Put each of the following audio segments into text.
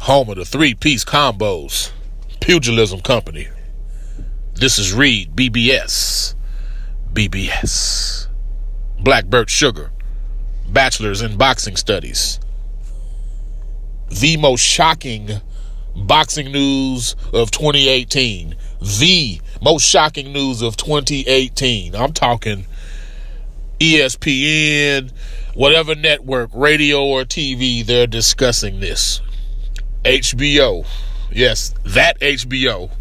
home of the three-piece combos, Pugilism Company. This is Reed, BBS. Blackbird Sugar, Bachelor's in Boxing Studies. The most shocking boxing news of 2018. The most shocking news of 2018. I'm talking ESPN, whatever network, radio or TV, they're discussing this. HBO, yes, that HBO,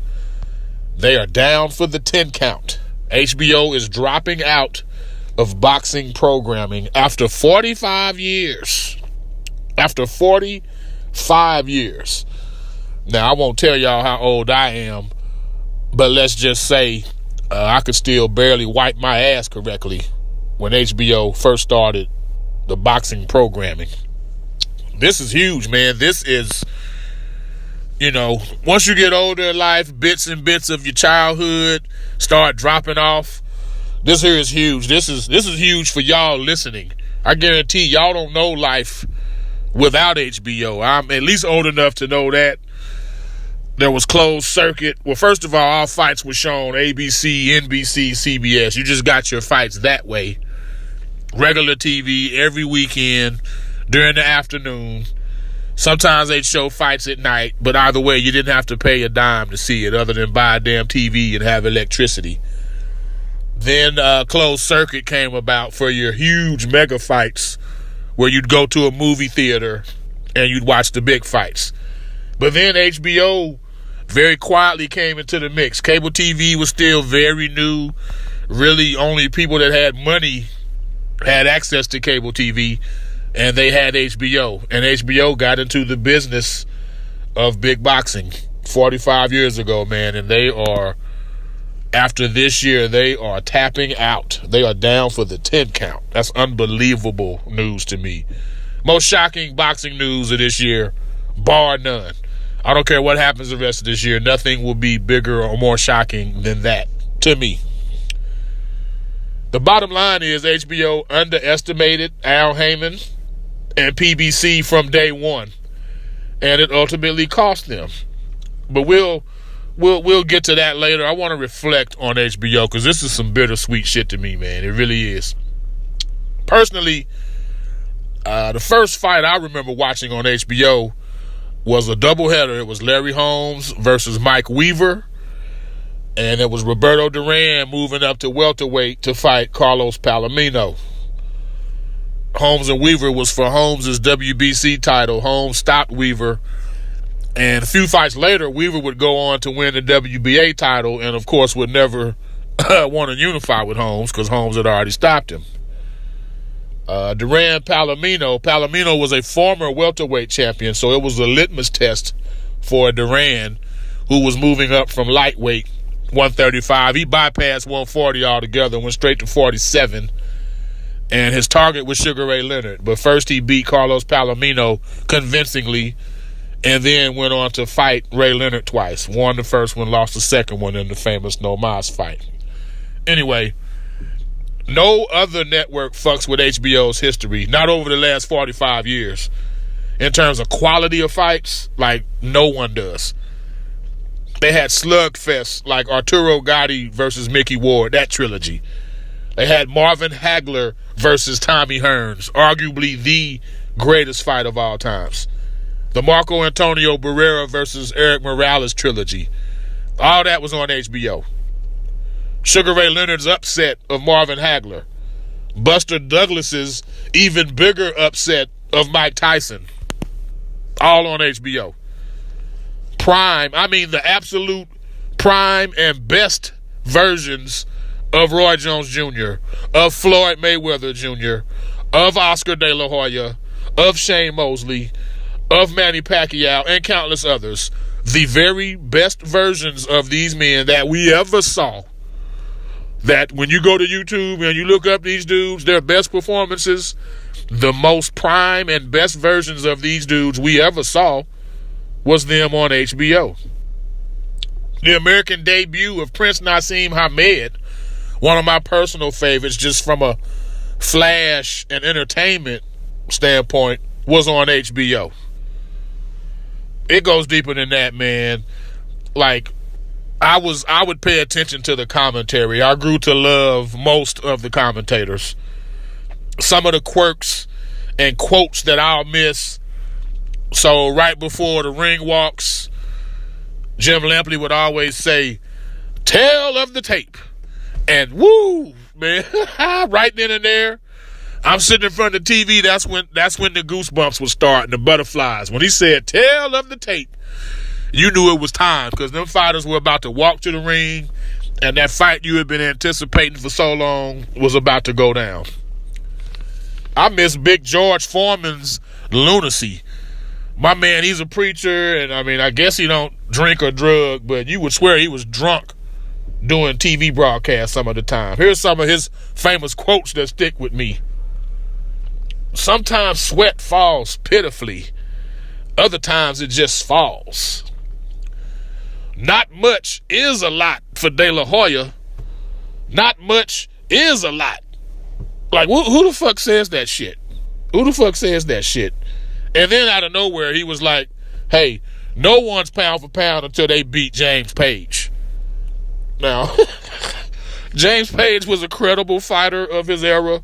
they are down for the 10 count. HBO is dropping out of boxing programming after 45 years. After 45 years. Now, I won't tell y'all how old I am, but let's just say I could still barely wipe my ass correctly when HBO first started the boxing programming. This is huge, man. This is, once you get older in life, bits and bits of your childhood start dropping off. This here is huge. This is huge for y'all listening. I guarantee y'all don't know life without HBO. I'm at least old enough to know that. There was closed circuit. Well, first of all fights were shown ABC, NBC, CBS. You just got your fights that way. Regular TV every weekend during the afternoon. Sometimes they'd show fights at night, but either way, you didn't have to pay a dime to see it other than buy a damn TV and have electricity. Then closed circuit came about for your huge mega fights where you'd go to a movie theater and you'd watch the big fights. But then HBO very quietly came into the mix. Cable TV was still very new. Really, only people that had money had access to cable TV, and they had HBO. And HBO got into the business of big boxing 45 years ago, man. And they are, after this year, they are tapping out. They are down for the 10 count. That's unbelievable news to me. Most shocking boxing news of this year, bar none. I don't care what happens the rest of this year. Nothing will be bigger or more shocking than that to me. The bottom line is HBO underestimated Al Heyman and PBC from day one, and it ultimately cost them. But we'll get to that later. I want to reflect on HBO because this is some bittersweet shit to me, man. It really is. Personally, the first fight I remember watching on HBO was a doubleheader. It was Larry Holmes versus Mike Weaver, and it was Roberto Duran moving up to welterweight to fight Carlos Palomino. Holmes and Weaver was for Holmes' WBC title. Holmes stopped Weaver, and a few fights later, Weaver would go on to win the WBA title, and of course would never want to unify with Holmes because Holmes had already stopped him. Duran Palomino was a former welterweight champion, so it was a litmus test for Duran, who was moving up from lightweight 135. He bypassed 140 altogether, went straight to 47, and his target was Sugar Ray Leonard. But first he beat Carlos Palomino convincingly, and then went on to fight Ray Leonard twice. Won the first one, lost the second one in the famous No Mas fight. Anyway, no other network fucks with HBO's history, not over the last 45 years. In terms of quality of fights, like no one does. They had slugfests like Arturo Gatti versus Mickey Ward, that trilogy. They had Marvin Hagler versus Tommy Hearns, arguably the greatest fight of all times. The Marco Antonio Barrera versus Eric Morales trilogy. All that was on HBO. Sugar Ray Leonard's upset of Marvin Hagler. Buster Douglas's even bigger upset of Mike Tyson. All on HBO. The absolute prime and best versions of Roy Jones Jr., of Floyd Mayweather Jr., of Oscar De La Hoya, of Shane Mosley, of Manny Pacquiao, and countless others. The very best versions of these men that we ever saw. That when you go to YouTube and you look up these dudes, their best performances, the most prime and best versions of these dudes we ever saw was them on HBO. The American debut of Prince Nassim Hamed, one of my personal favorites just from a flash and entertainment standpoint, was on HBO. It goes deeper than that, man. Like, I would pay attention to the commentary. I grew to love most of the commentators. Some of the quirks and quotes that I'll miss. So right before the ring walks, Jim Lampley would always say, "Tale of the tape." And woo, man, right then and there, I'm sitting in front of the TV. That's when the goosebumps would start and the butterflies. When he said "tale of the tape," you knew it was time, because them fighters were about to walk to the ring, and that fight you had been anticipating for so long was about to go down. I miss Big George Foreman's lunacy. My man, he's a preacher, and I mean, I guess he don't drink or drug, but you would swear he was drunk doing TV broadcasts some of the time. Here's some of his famous quotes that stick with me. "Sometimes sweat falls pitifully. Other times it just falls. Not much is a lot for De La Hoya. Not much is a lot." Like, who the fuck says that shit? Who the fuck says that shit? And then out of nowhere, he was like, "Hey, no one's pound for pound until they beat James Page." Now, James Page was a credible fighter of his era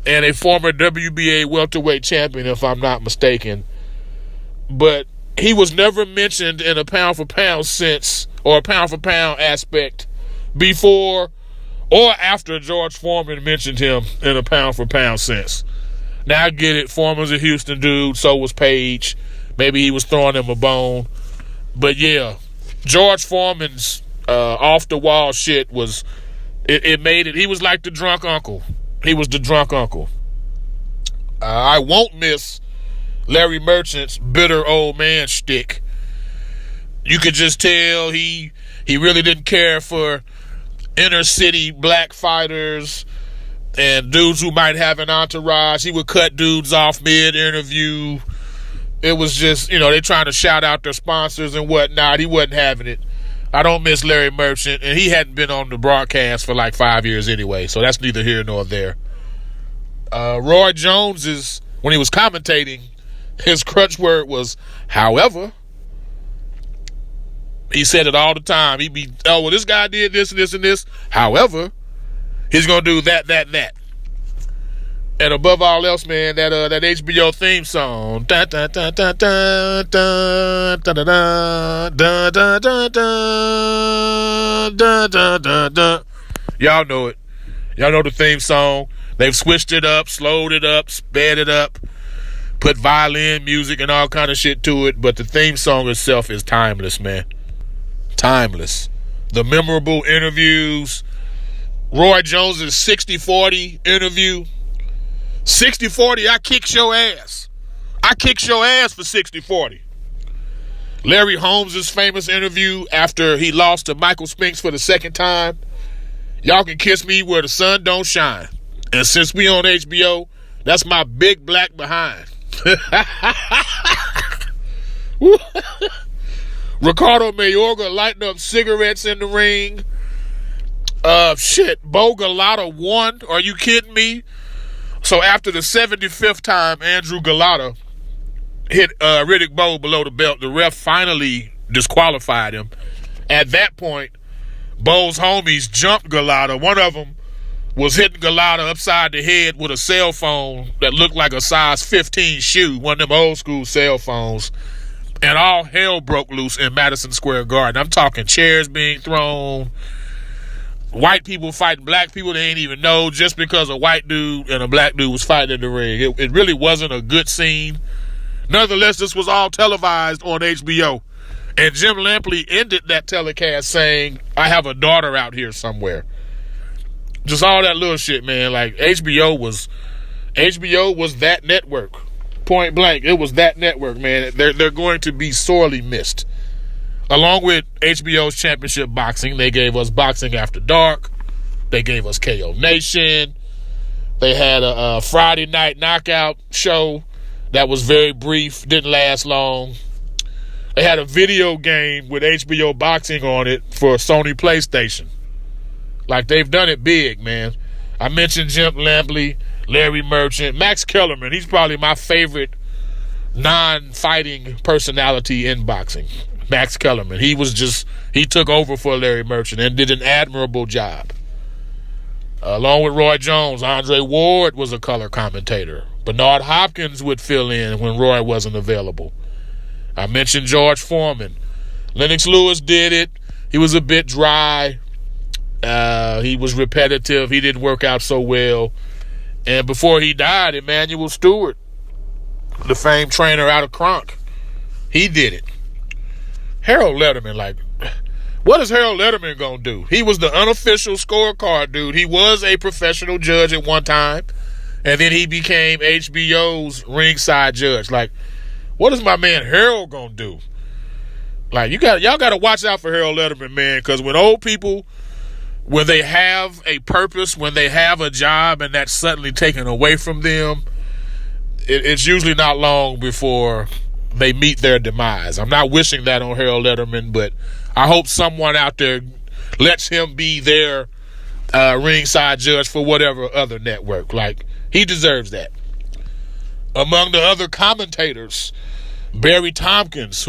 and a former WBA welterweight champion, if I'm not mistaken. But he was never mentioned in a pound for pound sense or a pound for pound aspect before or after George Foreman mentioned him in a pound for pound sense. Now I get it. Foreman's a Houston dude. So was Page. Maybe he was throwing him a bone. But yeah, George Foreman's off the wall shit was, it made it. He was like the drunk uncle. He was the drunk uncle. I won't miss Larry Merchant's bitter old man shtick. You could just tell he really didn't care for inner city black fighters and dudes who might have an entourage. He would cut dudes off mid-interview. It was just, they trying to shout out their sponsors and whatnot. He wasn't having it. I don't miss Larry Merchant, and he hadn't been on the broadcast for like 5 years anyway, so that's neither here nor there. Roy Jones when he was commentating, his crutch word was "however." He said it all the time. He'd be, "Oh, well, this guy did this and this and this. However, he's going to do that. And above all else, man, that HBO theme song. Dun, dun, dun, dun, dun, dun, dun, dun, dun, dun, dun, dun, dun, dun, dun. Y'all know it. Y'all know the theme song. They've switched it up, slowed it up, sped it up, put violin music and all kind of shit to it. But the theme song itself is timeless, man. Timeless. The memorable interviews. Roy Jones's 60-40 interview. 60-40, I kicked your ass. I kicked your ass for 60-40. Larry Holmes' famous interview after he lost to Michael Spinks for the second time. "Y'all can kiss me where the sun don't shine. And since we on HBO, that's my big black behind." Ricardo Mayorga lighting up cigarettes in the ring. Bo Galata won. Are you kidding me? So after the 75th time Andrew Galata hit Riddick Bowe below the belt, the ref finally disqualified him. At that point, Bowe's homies jumped Galata. One of them was hitting Galata upside the head with a cell phone that looked like a size 15 shoe, one of them old school cell phones. And all hell broke loose in Madison Square Garden. I'm talking chairs being thrown, white people fighting black people they ain't even know just because a white dude and a black dude was fighting in the ring. It really wasn't a good scene. Nonetheless, this was all televised on HBO. And Jim Lampley ended that telecast saying, "I have a daughter out here somewhere." Just all that little shit, man. Like, HBO was that network. Point blank, it was that network, man. They're going to be sorely missed. Along with HBO's Championship Boxing, they gave us Boxing After Dark. They gave us KO Nation. They had a Friday night knockout show that was very brief, didn't last long. They had a video game with HBO Boxing on it for Sony PlayStation. Like, they've done it big, man. I mentioned Jim Lampley, Larry Merchant, Max Kellerman. He's probably my favorite non-fighting personality in boxing, Max Kellerman. He took over for Larry Merchant and did an admirable job. Along with Roy Jones, Andre Ward was a color commentator. Bernard Hopkins would fill in when Roy wasn't available. I mentioned George Foreman. Lennox Lewis did it. He was a bit dry. He was repetitive. He didn't work out so well. And before he died, Emmanuel Stewart, the famed trainer out of Kronk, he did it. Harold Letterman, what is Harold Letterman going to do? He was the unofficial scorecard dude. He was a professional judge at one time, and then he became HBO's ringside judge. What is my man Harold going to do? Y'all got to watch out for Harold Letterman, man, because when old people, when they have a purpose, when they have a job, and that's suddenly taken away from them, it's usually not long before they meet their demise. I'm not wishing that on Harold Letterman, but I hope someone out there lets him be their ringside judge for whatever other network. He deserves that. Among the other commentators, Barry Tompkins,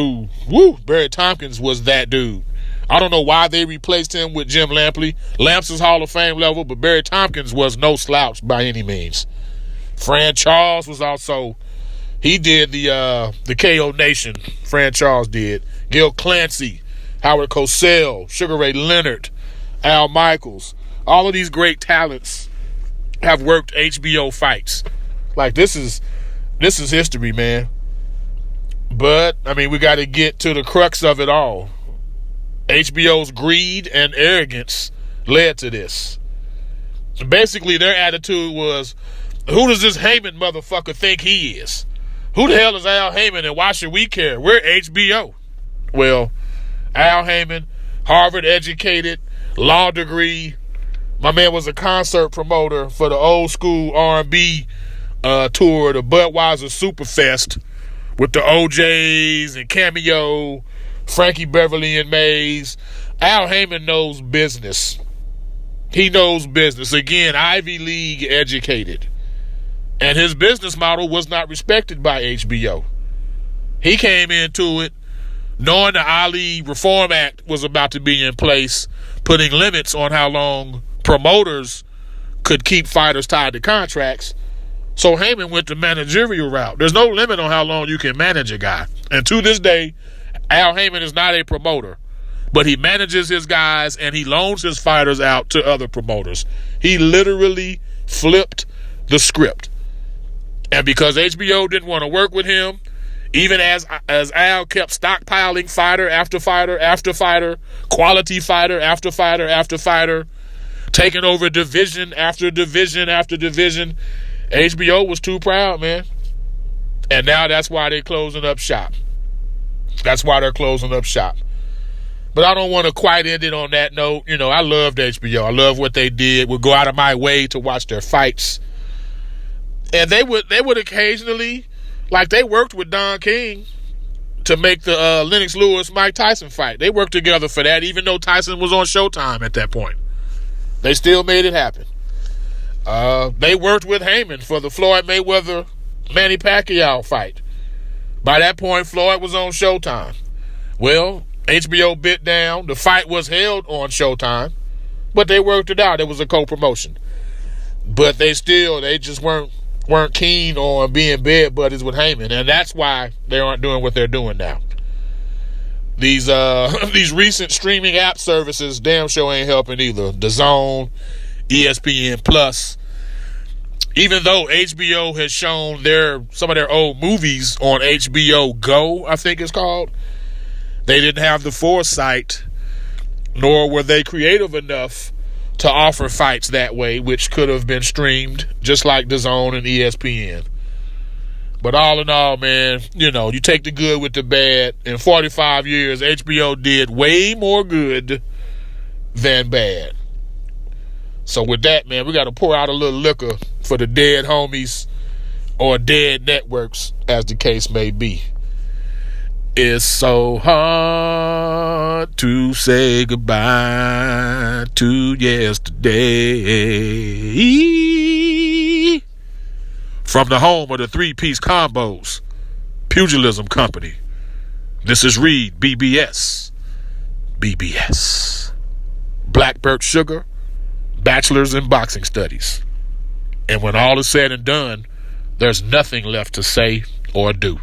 Barry Tompkins was that dude. I don't know why they replaced him with Jim Lampley. Lamps is Hall of Fame level, but Barry Tompkins was no slouch by any means. Fran Charles was also, he did the KO Nation. Fran Charles did. Gil Clancy, Howard Cosell, Sugar Ray Leonard, Al Michaels. All of these great talents have worked HBO fights. This is history, man. But, we got to get to the crux of it all. HBO's greed and arrogance led to this. Basically, their attitude was, who does this Heyman motherfucker think he is? Who the hell is Al Heyman, and why should we care? We're HBO. Well, Al Heyman, Harvard educated, law degree. My man was a concert promoter for the old school R&B tour, the Budweiser Superfest, with the OJs and Cameo, Frankie Beverly and Mays. Al Heyman knows business. He knows business. Again, Ivy League educated. And his business model was not respected by HBO. He came into it knowing the Ali Reform Act was about to be in place, putting limits on how long promoters could keep fighters tied to contracts. So Heyman went the managerial route. There's no limit on how long you can manage a guy. And to this day, Al Heyman is not a promoter, but he manages his guys and he loans his fighters out to other promoters. He literally flipped the script. And because HBO didn't want to work with him, even as Al kept stockpiling fighter after fighter after fighter, quality fighter after fighter after fighter, taking over division after division after division, HBO was too proud, man. And now that's why they're closing up shop. That's why they're closing up shop. But I don't want to quite end it on that note. I loved HBO. I love what they did. Would go out of my way to watch their fights. And they would occasionally, they worked with Don King to make the Lennox Lewis-Mike Tyson fight. They worked together for that, even though Tyson was on Showtime at that point. They still made it happen. They worked with Heyman for the Floyd Mayweather-Manny Pacquiao fight. By that point, Floyd was on Showtime. Well, HBO bit down. The fight was held on Showtime, but they worked it out. It was a co-promotion. But they just weren't keen on being bed buddies with Heyman, and that's why they aren't doing what they're doing now. These recent streaming app services damn sure ain't helping either. DAZN, ESPN Plus. Even though HBO has shown some of their old movies on HBO Go, I think it's called, they didn't have the foresight, nor were they creative enough to offer fights that way, which could have been streamed just like DAZN and ESPN. But all in all, man, you take the good with the bad. In 45 years, HBO did way more good than bad. So with that, man, we got to pour out a little liquor for the dead homies or dead networks, as the case may be. It's so hard to say goodbye to yesterday. From the home of the three-piece combos, Pugilism Company. This is Reed, BBS. BBS. Blackbird Sugar, Bachelor's in Boxing Studies. And when all is said and done, there's nothing left to say or do.